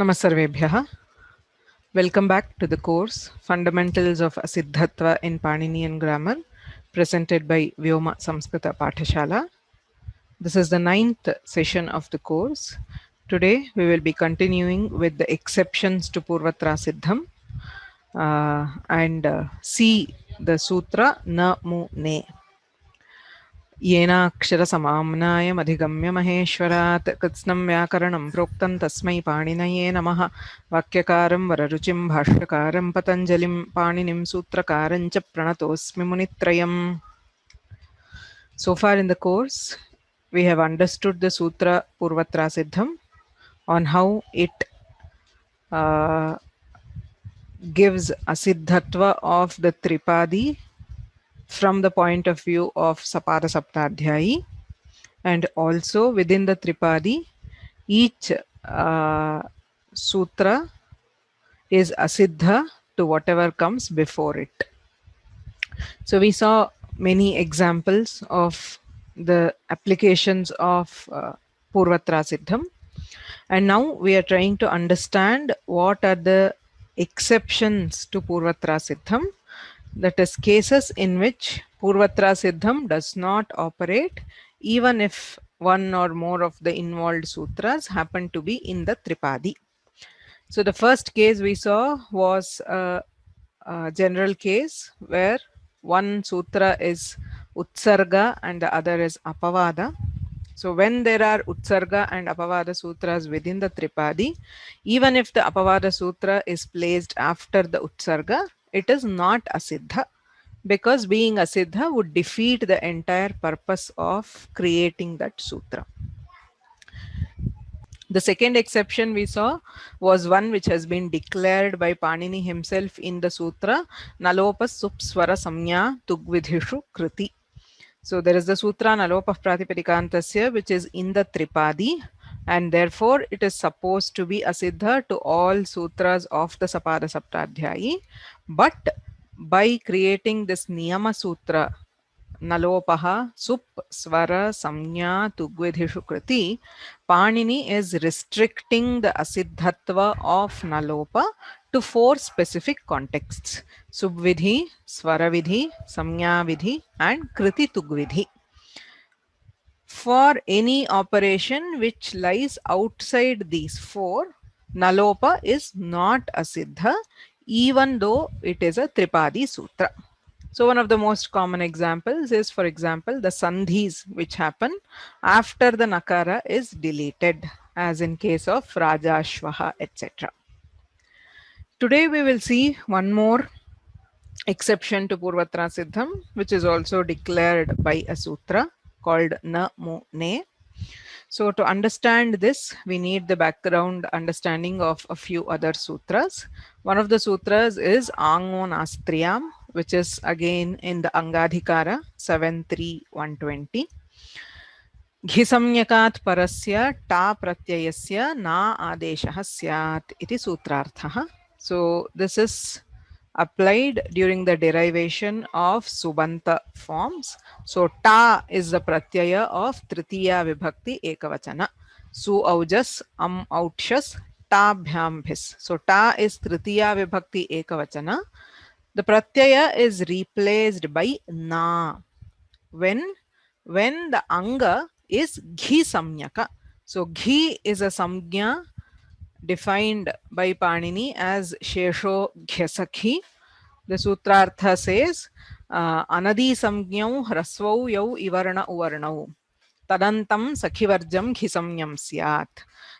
Namasarvebhyaha. Welcome back to the course Fundamentals of Asiddhatva in Paninian Grammar, presented by vyoma-samskrta-pathasala. This is the 9th session of the course. Today we will be continuing with the exceptions to Purvatrasiddham and see the sutra na mu ne. येनाक्षरसमाम्नायम् अधिगम्य महेश्वरात् कृत्स्नं व्याकरणं प्रोक्तं तस्मै पाणिनये नमः. वाक्यकारं वररुचिं भाष्यकारं पतञ्जलिं पाणिनिं सूत्रकारं च प्रणतोऽस्मि मुनित्रयम्. So far in the course, we have understood the sutra Purvatrasiddham on how it gives asiddhatva of the tripadi from the point of view of Sapada Saptadhyayi, and also within the Tripadi, each sutra is asiddha to whatever comes before it. So we saw many examples of the applications of Purvatrasiddham, and now we are trying to understand what are the exceptions to Purvatrasiddham. That is, cases in which Purvatrasiddham does not operate even if one or more of the involved sutras happen to be in the Tripadi. So the first case we saw was a general case where one sutra is Utsarga and the other is Apavada. So when there are Utsarga and Apavada sutras within the Tripadi, even if the Apavada sutra is placed after the Utsarga, it is not asiddha, because being asiddha would defeat the entire purpose of creating that sutra. The second exception we saw was one which has been declared by Panini himself in the sutra, Nalopa Supswara Samya Tugvidhishu Kriti. So there is the sutra Nalopa Pratipadikantasya, which is in the Tripadi, and therefore it is supposed to be asiddha to all sutras of the Sapada Saptadhyayi. But by creating this Niyama Sutra, Nalopaha Sup Swara Samnya Tugvidhishu Kriti, Panini is restricting the asiddhatva of Nalopa to 4 specific contexts: Subvidhi, Swaravidhi, Samyavidhi, and Kriti Tugvidhi. For any operation which lies outside these 4, Nalopa is not asiddha, even though it is a Tripadi Sutra. So one of the most common examples is, for example, the sandhis which happen after the nakara is deleted, as in case of Rajashvaha, etc. Today we will see one more exception to Purvatrasiddham, which is also declared by a sutra called Na Mu Ne. So to understand this, we need the background understanding of a few other sutras. One of the sutras is Ango Nastriyam, which is again in the Angadhikara 7.3.120. Ghisamyakat parasya ta pratyayasya na adeshaha syat iti sutrarthaha. So this is applied during the derivation of Subanta forms. So ta is the pratyaya of Tritiya Vibhakti Ekavachana. Su aujas, am outshas, ta bhyam bhis. So ta is Tritiya Vibhakti Ekavachana. The pratyaya is replaced by na when the anga is ghi samyaka. So ghi is a samgya defined by Panini as Shesho Ghesakhi. The Sutrartha says Anadi Samgyau Hrasvau Yau Ivarna Uvarnau Tadantam Sakhivarjam Ghisamyam Syat.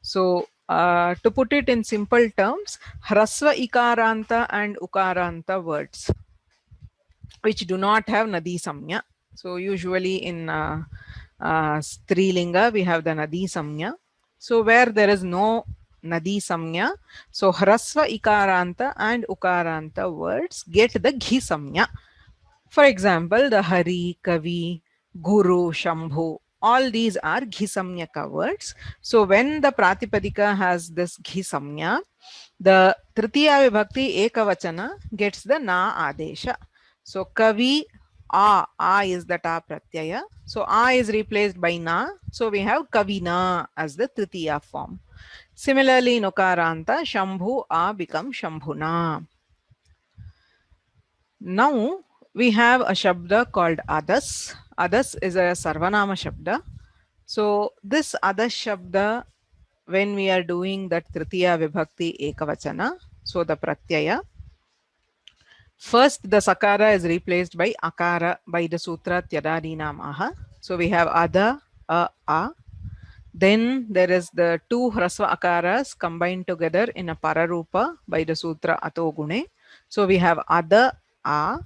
So to put it in simple terms, Hrasva Ikaranta and Ukaranta words which do not have Nadi Samya. So usually in Strilinga we have the Nadi Samya. So where there is no Nadi Samya, so Hrasva Ikaranta and Ukaranta words get the Ghi Samya. For example, the Hari, Kavi, Guru, Shambhu, all these are Ghi Samyaka words. So when the Pratipadika has this Ghi Samya, the Tritiya Vibhakti Ekavachana gets the Na Adesha. So Kavi, A is the Ta Pratyaya. So A is replaced by Na. So we have Kavina as the Tritiya form. Similarly, in Ukaranta, Shambhu A becomes Shambhuna. Now we have a Shabda called Adas. Adas is a Sarvanama Shabda. So this Adas Shabda, when we are doing that Tritiya Vibhakti Ekavachana, so the Pratyaya, first the Sakara is replaced by Akara by the Sutra Tyadadinam Aha. So we have Ada, A. Then there is the two Hrasva Akaras combined together in a Pararupa by the Sutra Atogune. So we have Ada, A.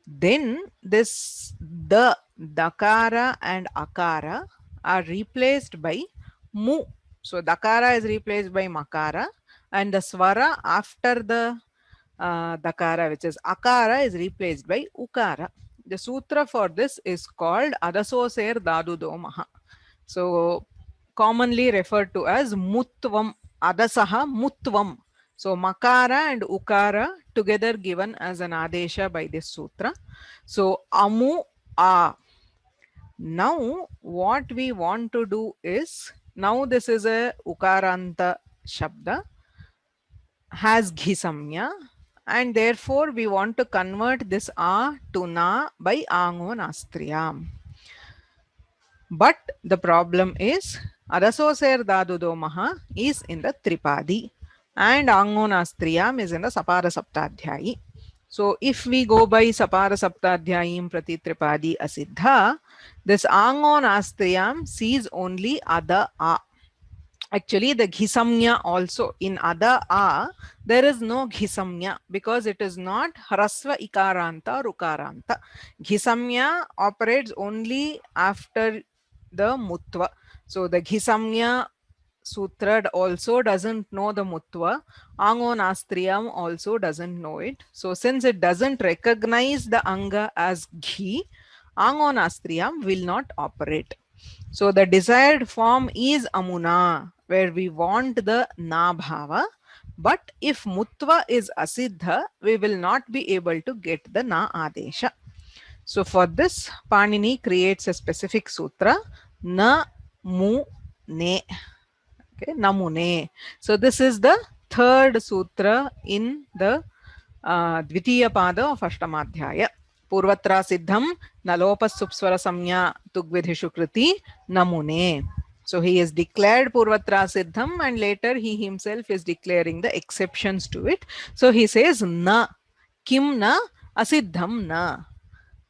Then this the Dakara and Akara are replaced by Mu. So Dakara is replaced by Makara, and the Swara after the Dakara, which is Akara, is replaced by Ukara. The sutra for this is called Adasoser Dadudomaha. So commonly referred to as Mutvam, Adasaha Mutvam. So Makara and Ukara together given as an Adesha by this sutra. So Amu A. Now what we want to do is, now this is a Ukaranta Shabda, has Ghisamya, and therefore we want to convert this A to Na by Angonastriyam. But the problem is Adasoser Dadudomaha is in the Tripadi and Angonastriyam is in the Sapara Saptadhyayi. So if we go by Sapara Saptadhyayim Prati Tripadi Asiddha, this Angonastriyam sees only Ada A. Actually, the Ghisamya also in Ada A, there is no Ghisamya because it is not Hrasva Ikaranta or Ukaranta. Ghisamya operates only after the Mutva. So the Ghisamya Sutra also doesn't know the Mutva. Angonastriyam also doesn't know it. So since it doesn't recognize the Anga as Ghi, Angonastriyam will not operate. So the desired form is Amuna, where we want the Na Bhava. But if Mutva is Asiddha, we will not be able to get the Na Adesha. So for this, Panini creates a specific sutra, Na Mu Ne. Okay, Namune. So this is the third sutra in the Dvitiya Pada of Ashtamadhyaya. Purvatrasiddham nalopas supswara samya tugvidhishu kriti namune. So he is declared Purvatrasiddham and later he himself is declaring the exceptions to it. So he says na, kim na, asiddham na.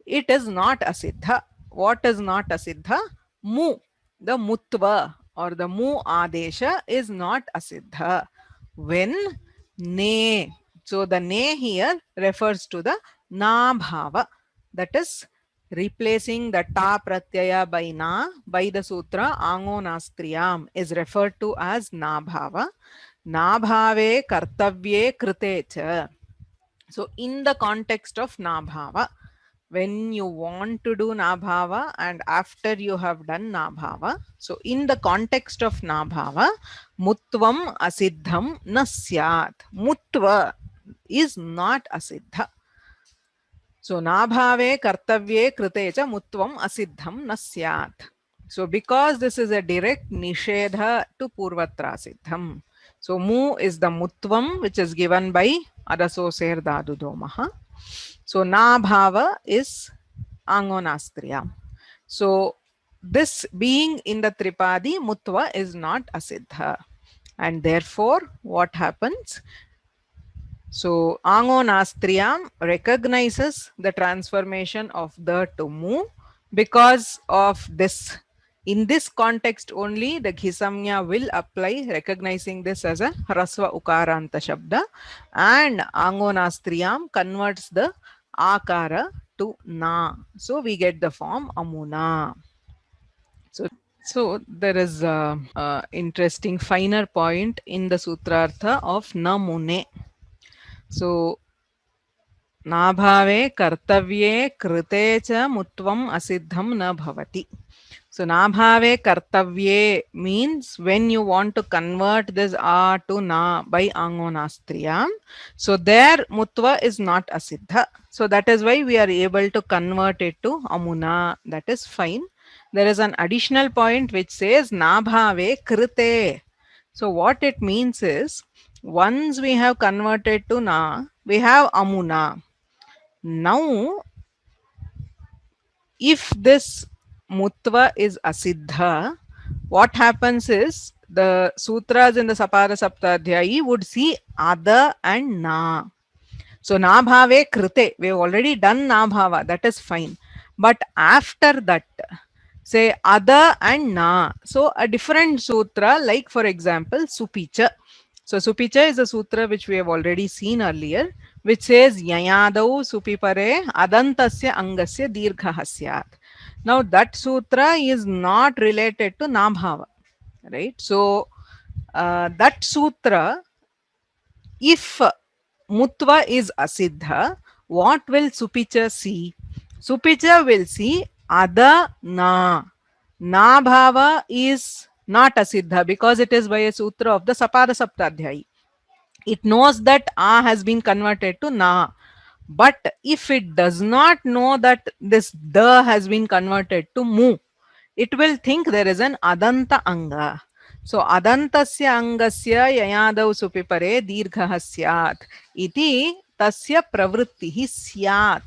It is not asiddha. What is not asiddha? Mu, the mutva or the mu adesha is not asiddha. When ne, so the ne here refers to the na bhava, that is replacing the ta pratyaya by na by the sutra Angonastriyam is referred to as na bhava. Na bhave kartavye krite cha. So in the context of na bhava, when you want to do na bhava and after you have done na bhava, so in the context of na bhava, mutvam asiddham na syat. Mutva is not asiddha. So na bhave kartavye krite cha mutvam asiddham na syat. So because this is a direct nishedha to Purvatrasiddham. So mu is the mutvam which is given by Adasoser Dadudomaha. So na bhava is Angonastriyam. So this being in the Tripadi, mutva is not asiddha. And therefore what happens? So Angonastriyam recognizes the transformation of the to mu because of this. In this context only, the Ghisamya will apply, recognizing this as a Hrasva Ukaranta Shabda, and Angonastriyam converts the Akara to Na. So we get the form Amuna. So there is a interesting finer point in the Sutrartha of Namune. So Nabhave kartavye krite cha mutvam asiddham na bhavati. So nabhave kartavye means when you want to convert this a to na by angonastriyam. So there mutva is not asiddha. So that is why we are able to convert it to amuna. That is fine. There is an additional point which says nabhave krite. So what it means is once we have converted to na, we have amuna. Now if this mutva is asiddha, what happens is the sutras in the Sapara Saptadhyayi would see ada and na. So na bhave krite, we have already done na bhava, that is fine. But after that, say ada and na. So a different sutra, like for example, supicha. So supicha is a sutra which we have already seen earlier, which says yayadau supipare adantasya angasya dirghah syat. Now that sutra is not related to nabhava, right? So that sutra, if mutva is asiddha, what will supicha see? Supicha will see ada na. Na bhava is not asiddha because it is by a sutra of the Sapada Saptadhyayi. It knows that a has been converted to na. But if it does not know that this the has been converted to mu, it will think there is an adanta anga. So adantasya angasya yayadau supipare dirghah syat iti tasya pravrittihi syat.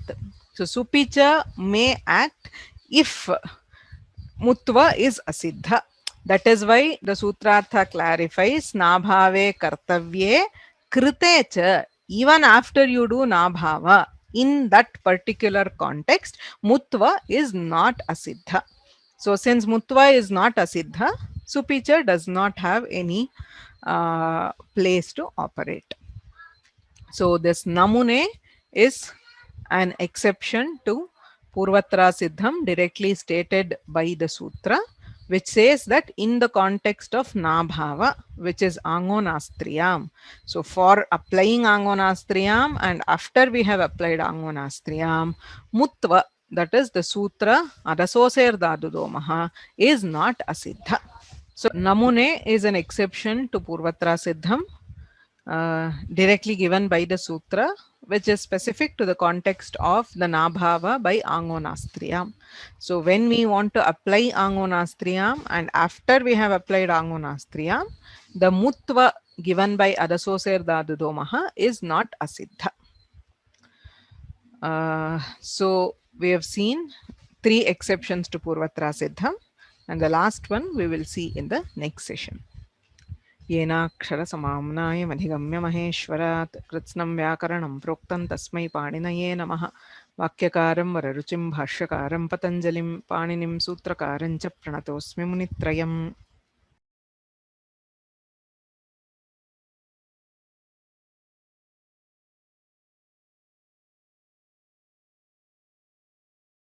So supicha may act if mutva is asiddha. That is why the sutrartha clarifies nabhave kartavye krite cha. Even after you do nabhava, in that particular context, mutva is not asiddha. So since mutva is not asiddha, supicha does not have any place to operate. So this namune is an exception to Purvatrasiddham directly stated by the sutra, which says that in the context of nabhava, which is angonastriyam. So for applying angonastriyam and after we have applied angonastriyam, mutva, that is the sutra adasoser dadudomaha, is not asiddha. So namune is an exception to Purvatrasiddham directly given by the sutra, which is specific to the context of the nabhava by angonastriyam. So when we want to apply angonastriyam and after we have applied angonastriyam, the mutva given by adasoser dadudomaha is not asiddha. So we have seen 3 exceptions to Purvatrasiddham, and the last one we will see in the next session. येनाक्षरसमाम्नाय मधिगम्य महेश्वरात् कृत्स्नं व्याकरणं प्रोक्तं तस्मै पाणिनये नमः. वाक्यकारं वररुचिं भाष्यकारं पतञ्जलिं पाणिनिं सूत्रकारं च प्रणतोऽस्मि मुनित्रयम्.